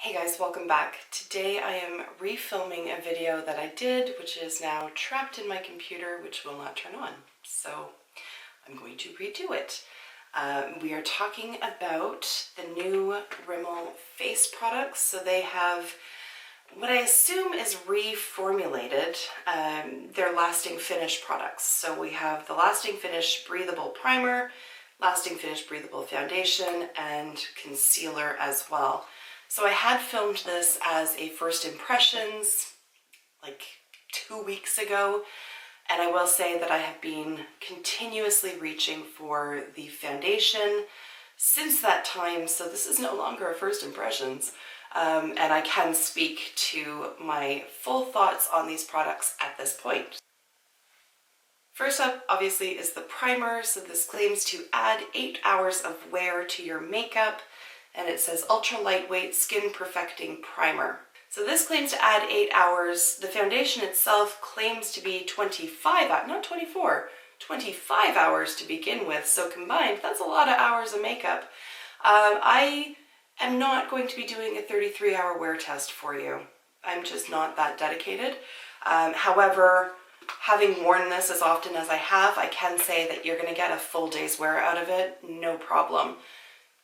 Hey guys, welcome back. Today I am refilming a video that I did, which is now trapped in my computer, which will not turn on. So I'm going to redo it. We are talking about the new Rimmel face products. So they have what I assume is reformulated their Lasting Finish products. So we have the Lasting Finish Breathable Primer, Lasting Finish Breathable Foundation, and concealer as well. So I had filmed this as a first impressions like 2 weeks ago, and I will say that I have been continuously reaching for the foundation since that time, so this is no longer a first impressions, and I can speak to my full thoughts on these products at this point. First up, obviously, is the primer. So this claims to add 8 hours of wear to your makeup, and it says ultra lightweight skin perfecting primer. So this claims to add 8 hours. The foundation itself claims to be 25, not 24, 25 hours to begin with. So combined, that's a lot of hours of makeup. I am not going to be doing a 33-hour wear test for you. I'm just not that dedicated. However, having worn this as often as I have, I can say that you're going to get a full day's wear out of it, no problem.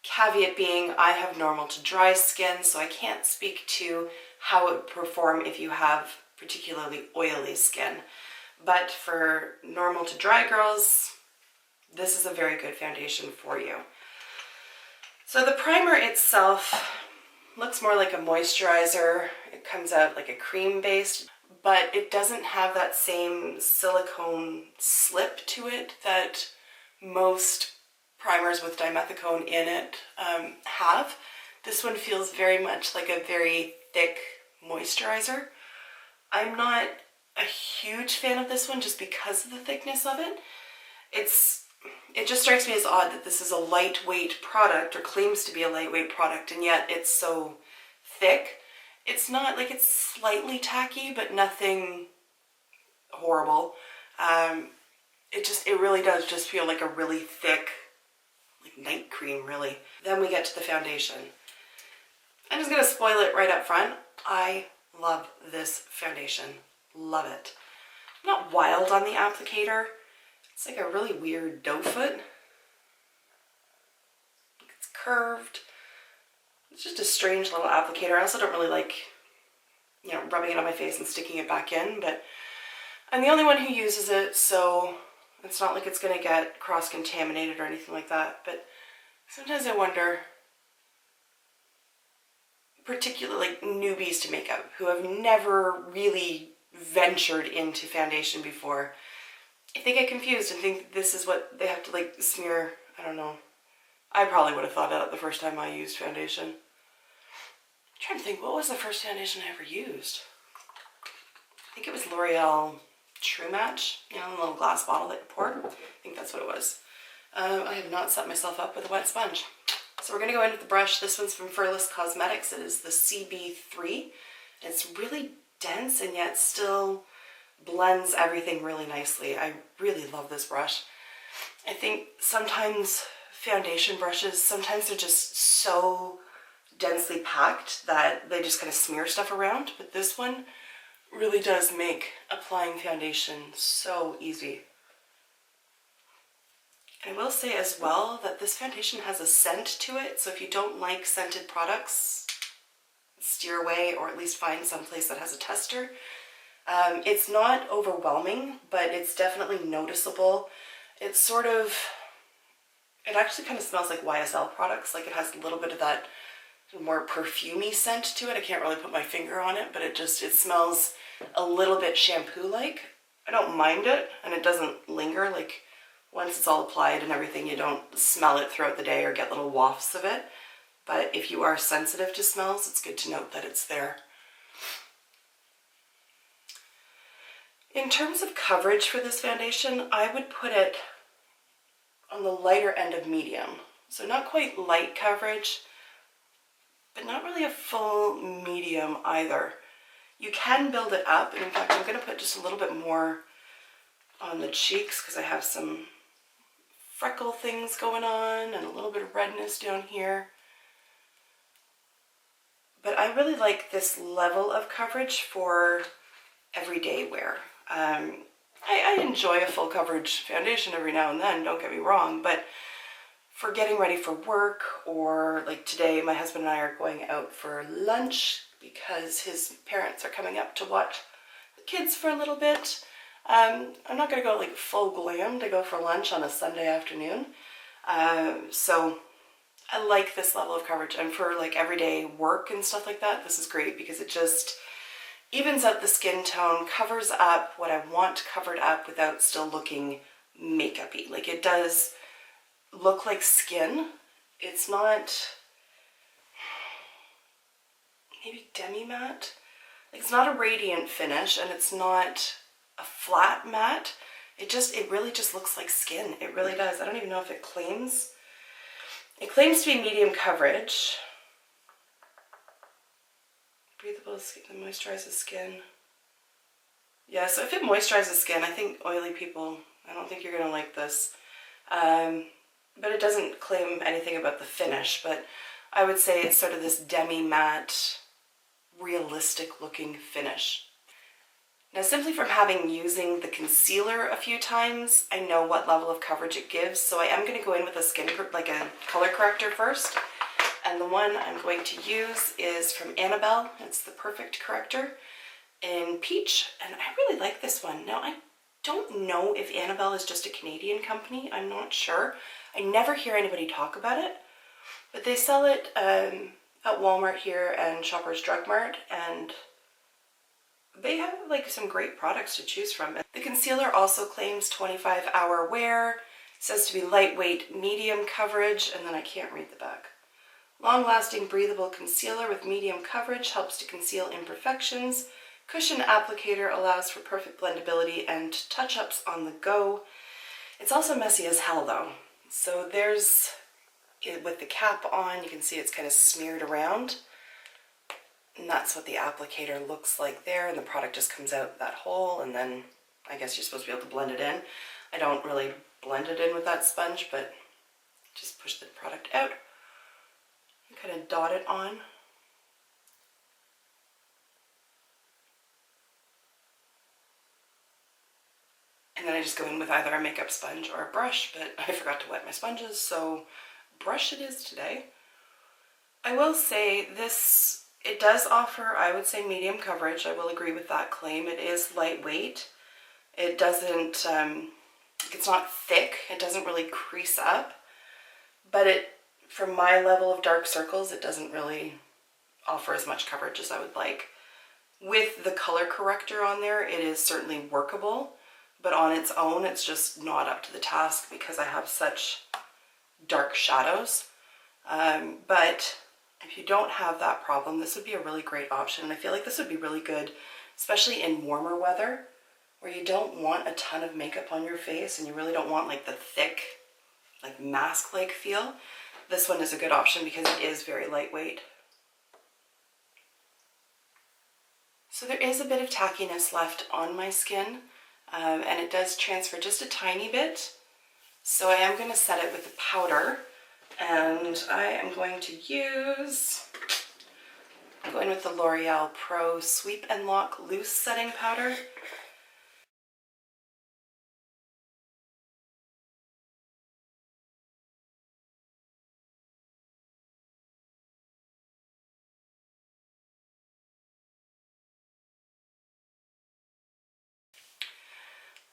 Caveat being, I have normal to dry skin, so I can't speak to how it would perform if you have particularly oily skin. But for normal to dry girls, this is a very good foundation for you. So the primer itself looks more like a moisturizer. It comes out like a cream based, but it doesn't have that same silicone slip to it that most primers with dimethicone in it have. This one feels very much like a very thick moisturizer. I'm not a huge fan of this one just because of the thickness of it. It just strikes me as odd that this is a lightweight product, or claims to be a lightweight product, and yet it's so thick. It's not like, it's slightly tacky, but nothing horrible. It really does just feel like a really thick, like night cream, really. Then we get to the foundation. I'm just gonna spoil it right up front. I love this foundation. Love it. I'm not wild on the applicator. It's like a really weird doe foot. It's curved. It's just a strange little applicator. I also don't really like, rubbing it on my face and sticking it back in, but I'm the only one who uses it, so it's not like it's going to get cross-contaminated or anything like that. But sometimes I wonder, particularly like newbies to makeup who have never really ventured into foundation before, if they get confused and think this is what they have to like smear. I don't know. I probably would have thought that the first time I used foundation. I'm trying to think, what was the first foundation I ever used? I think it was L'Oreal True Match, the little glass bottle that you pour. I think that's what it was. I have not set myself up with a wet sponge. So we're going to go in with the brush. This one's from Fearless Cosmetics. It is the CB3. It's really dense and yet still blends everything really nicely. I really love this brush. I think sometimes foundation brushes, sometimes they're just so densely packed that they just kind of smear stuff around, but this one really does make applying foundation so easy. I will say as well that this foundation has a scent to it, so if you don't like scented products, steer away, or at least find some place that has a tester. It's not overwhelming, but it's definitely noticeable. It actually kind of smells like YSL products, like it has a little bit of that more perfumey scent to it. I can't really put my finger on it, but it smells a little bit shampoo-like. I don't mind it, and it doesn't linger. Like, once it's all applied and everything, you don't smell it throughout the day or get little wafts of it. But if you are sensitive to smells, it's good to note that it's there. In terms of coverage for this foundation, I would put it on the lighter end of medium. So not quite light coverage, but not really a full medium either. You can build it up, and in fact I'm going to put just a little bit more on the cheeks because I have some freckle things going on and a little bit of redness down here. but I really like this level of coverage for everyday wear. I enjoy a full coverage foundation every now and then, don't get me wrong, but for getting ready for work, or like today my husband and I are going out for lunch because his parents are coming up to watch the kids for a little bit. I'm not going to go like full glam to go for lunch on a Sunday afternoon. So I like this level of coverage, and for like everyday work and stuff like that, this is great because it just evens out the skin tone, covers up what I want covered up without still looking makeup-y. Like, it does look like skin. It's not maybe demi-matte. Like, it's not a radiant finish, and it's not a flat matte. It really just looks like skin. It really does. I don't even know if it claims. It claims to be medium coverage. Breathable skin, moisturizes skin. Yeah, so if it moisturizes skin, I think oily people, I don't think you're gonna like this. But it doesn't claim anything about the finish, but I would say it's sort of this demi-matte, realistic looking finish. Now, simply from using the concealer a few times, I know what level of coverage it gives, so I am going to go in with a color corrector first. And the one I'm going to use is from Annabelle. It's the Perfect Corrector in Peach, and I really like this one. Now, I don't know if Annabelle is just a Canadian company. I'm not sure. I never hear anybody talk about it, but they sell it at Walmart here and Shoppers Drug Mart, and they have like some great products to choose from. The concealer also claims 25-hour wear, says to be lightweight, medium coverage, and then I can't read the back. Long-lasting breathable concealer with medium coverage helps to conceal imperfections. Cushion applicator allows for perfect blendability and touch-ups on the go. It's also messy as hell though. So there's, with the cap on, you can see it's kind of smeared around. And that's what the applicator looks like there, and the product just comes out that hole, and then I guess you're supposed to be able to blend it in. I don't really blend it in with that sponge, but just push the product out and kind of dot it on. And then I just go in with either a makeup sponge or a brush, but I forgot to wet my sponges, so brush it is today. I will say this, it does offer, I would say, medium coverage. I will agree with that claim. It is lightweight. It doesn't, it's not thick. It doesn't really crease up, but for my level of dark circles, it doesn't really offer as much coverage as I would like. With the color corrector on there, it is certainly workable, but on its own, it's just not up to the task because I have such dark shadows. But if you don't have that problem, this would be a really great option. And I feel like this would be really good, especially in warmer weather, where you don't want a ton of makeup on your face and you really don't want like the thick, like mask-like feel. This one is a good option because it is very lightweight. So there is a bit of tackiness left on my skin, and it does transfer just a tiny bit. So I am going to set it with a powder, and I am going to go in with the L'Oreal Pro Sweep and Lock Loose Setting Powder.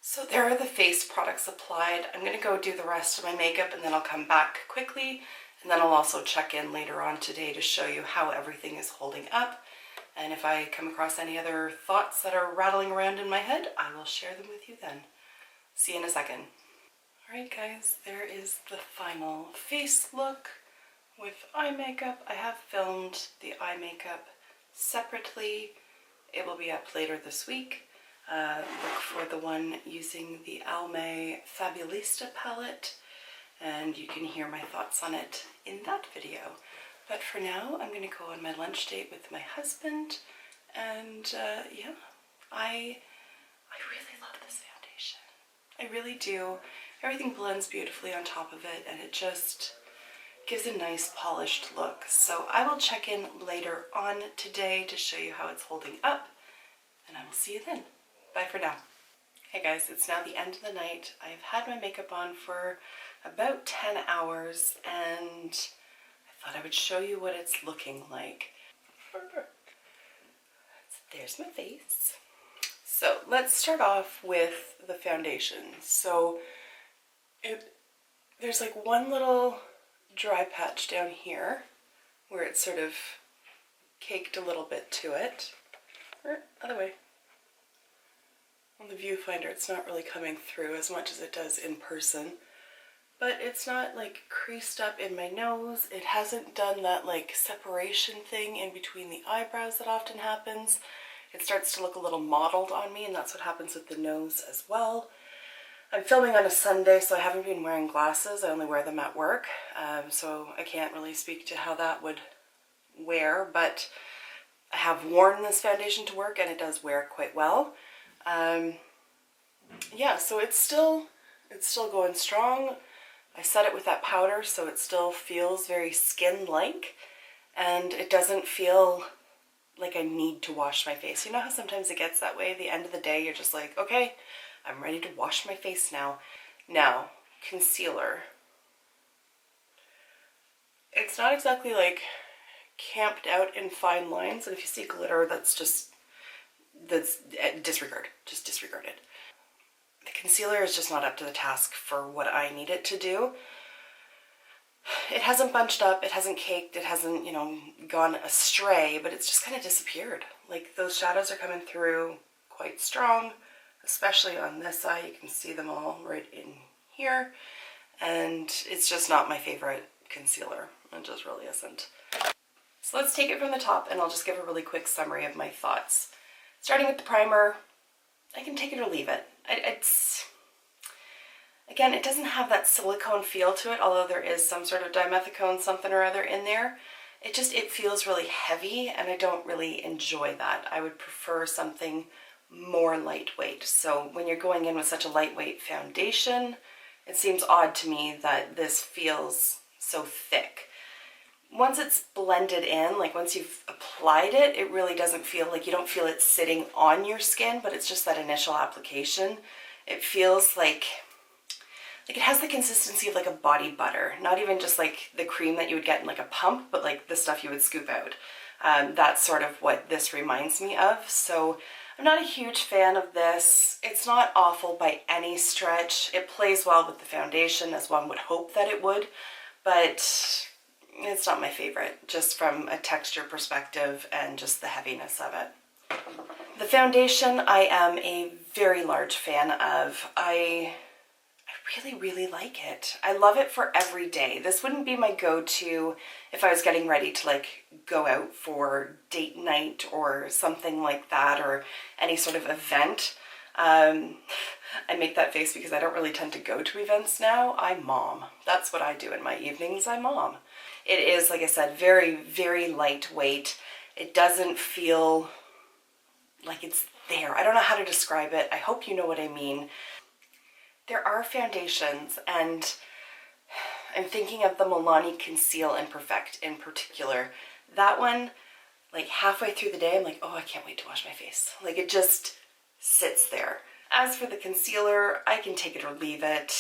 So there are the face products applied. I'm going to go do the rest of my makeup and then I'll come back quickly, and then I'll also check in later on today to show you how everything is holding up. And if I come across any other thoughts that are rattling around in my head, I will share them with you then. See you in a second. Alright guys, there is the final face look with eye makeup. I have filmed the eye makeup separately. It will be up later this week. Look for the one using the Almay Fabulista palette, and you can hear my thoughts on it in that video. But for now, I'm going to go on my lunch date with my husband, and yeah, I really love this foundation. I really do. Everything blends beautifully on top of it, and it gives a nice polished look. So I will check in later on today to show you how it's holding up, and I will see you then. Bye for now. Hey guys, it's now the end of the night. I've had my makeup on for about 10 hours and I thought I would show you what it's looking like. There's my face. So let's start off with the foundation. So there's like one little dry patch down here where it's sort of caked a little bit to it. Or other way. On the viewfinder it's not really coming through as much as it does in person. But it's not like creased up in my nose. It hasn't done that like separation thing in between the eyebrows that often happens. It starts to look a little mottled on me, and that's what happens with the nose as well. I'm filming on a Sunday, so I haven't been wearing glasses. I only wear them at work, so I can't really speak to how that would wear, but I have worn this foundation to work and it does wear quite well. Yeah, so it's still going strong. I set it with that powder, so it still feels very skin-like, and it doesn't feel like I need to wash my face. You know how sometimes it gets that way? At the end of the day, you're just like, okay, I'm ready to wash my face now. Now, concealer. It's not exactly like camped out in fine lines, and if you see glitter, that's disregard. Just disregard it. The concealer is just not up to the task for what I need it to do. It hasn't bunched up, it hasn't caked, it hasn't, you know, gone astray, but it's just kind of disappeared. Like those shadows are coming through quite strong, especially on this eye. You can see them all right in here. And it's just not my favorite concealer. It just really isn't. So let's take it from the top and I'll just give a really quick summary of my thoughts. Starting with the primer, I can take it or leave it. Again, it doesn't have that silicone feel to it, although there is some sort of dimethicone something or other in there. It feels really heavy and I don't really enjoy that. I would prefer something more lightweight. So when you're going in with such a lightweight foundation, it seems odd to me that this feels so thick. Once it's blended in, like once you've applied it, it really doesn't feel like, you don't feel it sitting on your skin, but it's just that initial application. It feels like it has the consistency of like a body butter, not even just like the cream that you would get in like a pump, but like the stuff you would scoop out. That's sort of what this reminds me of. So I'm not a huge fan of this. It's not awful by any stretch. It plays well with the foundation, as one would hope that it would, but it's not my favorite, just from a texture perspective and just the heaviness of it. The foundation I am a very large fan of. I really, really like it. I love it for every day. This wouldn't be my go-to if I was getting ready to like go out for date night or something like that, or any sort of event. I make that face because I don't really tend to go to events now. I mom. That's what I do in my evenings. I mom. It is, like I said, very, very lightweight. It doesn't feel like it's there. I don't know how to describe it. I hope you know what I mean. There are foundations, and I'm thinking of the Milani Conceal and Perfect in particular. That one, like halfway through the day, I'm like, oh, I can't wait to wash my face. Like it just sits there. As for the concealer, I can take it or leave it.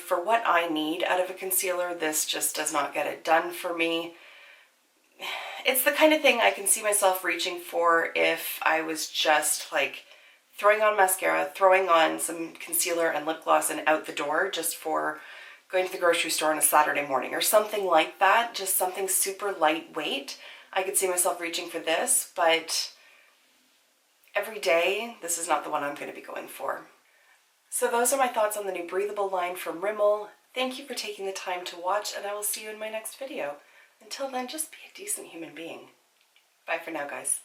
For what I need out of a concealer, this just does not get it done for me. It's the kind of thing I can see myself reaching for if I was just like throwing on mascara, throwing on some concealer and lip gloss and out the door just for going to the grocery store on a Saturday morning or something like that. Just something super lightweight. I could see myself reaching for this, but every day, this is not the one I'm going to be going for. So those are my thoughts on the new Breathable line from Rimmel. Thank you for taking the time to watch, and I will see you in my next video. Until then, just be a decent human being. Bye for now, guys.